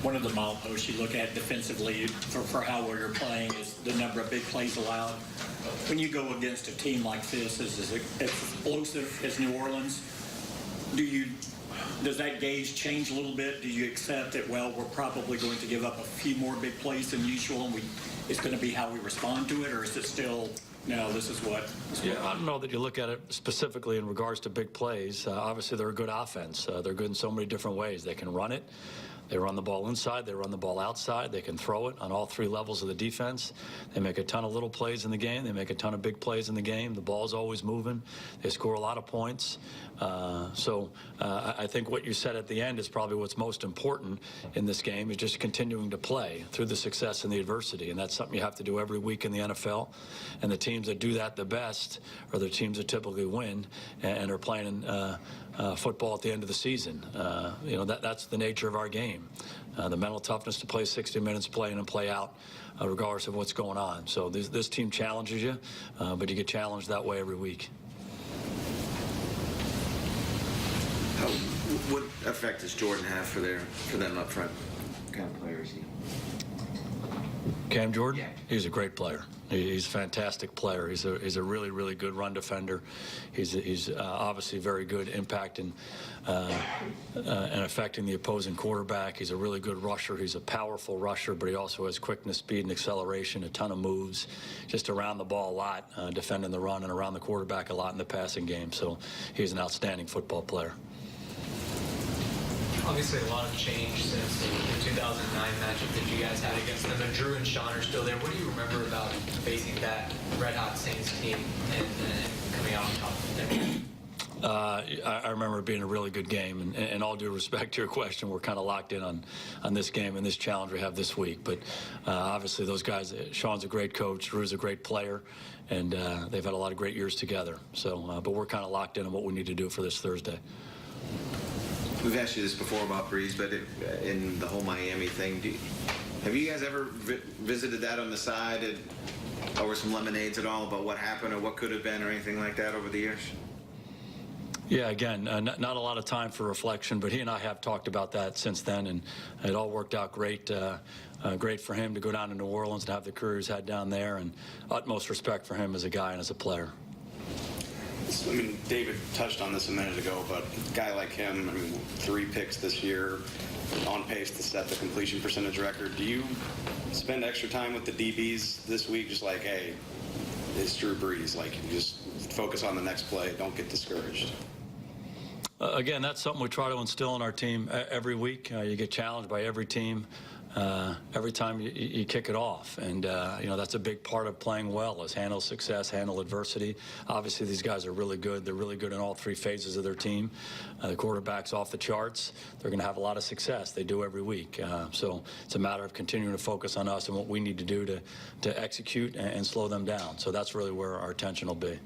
One of the mileposts you look at defensively for how well you're playing is the number of big plays allowed. When you go against a team like this, as explosive as New Orleans, does that gauge change a little bit? Do you accept that, well, we're probably going to give up a few more big plays than usual, and it's going to be how we respond to it, or is it still, no, this is what? Yeah, I don't know that you look at it specifically in regards to big plays. Obviously, they're a good offense. They're good in so many different ways. They can run it. They run the ball inside. They run the ball outside. They can throw it on all three levels of the defense. They make a ton of little plays in the game. They make a ton of big plays in the game. The ball's always moving. They score a lot of points. I think what you said at the end is probably what's most important in this game is just continuing to play through the success and the adversity. And that's something you have to do every week in the NFL. And the teams that do that the best are the teams that typically win and are playing football at the end of the season. That's the nature of our game. The mental toughness to play 60 minutes, play in and play out, regardless of what's going on. So this team challenges you, but you get challenged that way every week. What effect does Jordan have for them up front? What kind of player is he? Cam Jordan? Yeah. He's a great player. He's a fantastic player. He's a really, really good run defender. He's obviously very good impacting and affecting the opposing quarterback. He's a really good rusher. He's a powerful rusher, but he also has quickness, speed, and acceleration, a ton of moves, just around the ball a lot, defending the run and around the quarterback a lot in the passing game. So he's an outstanding football player. Obviously, a lot of change since the 2009 matchup that you guys had against them. And Drew and Sean are still there. What do you remember about facing that red-hot Saints team and coming out on top of them? I remember it being a really good game. And all due respect to your question, we're kind of locked in on this game and this challenge we have this week. But obviously, those guys, Sean's a great coach, Drew's a great player, and they've had a lot of great years together. So, but we're kind of locked in on what we need to do for this Thursday. We've asked you this before about Breeze, but in the whole Miami thing, have you guys ever visited that on the side over some lemonades at all about what happened or what could have been or anything like that over the years? Yeah, again, not a lot of time for reflection, but he and I have talked about that since then, and it all worked out great. Great for him to go down to New Orleans and have the career he's had down there, and utmost respect for him as a guy and as a player. I mean, David touched on this a minute ago, but a guy like him, I mean, 3 picks this year, on pace to set the completion percentage record. Do you spend extra time with the DBs this week, just like, hey, it's Drew Brees, like, you just focus on the next play, don't get discouraged? Again, that's something we try to instill in our team every week. You get challenged by every team every time you kick it off, and that's a big part of playing well, is handle success, handle adversity. Obviously, these guys are really good. They're really good in all 3 phases of their team. The quarterback's off the charts. They're going to have a lot of success. They do every week. So it's a matter of continuing to focus on us and what we need to do to execute and slow them down. So that's really where our attention will be.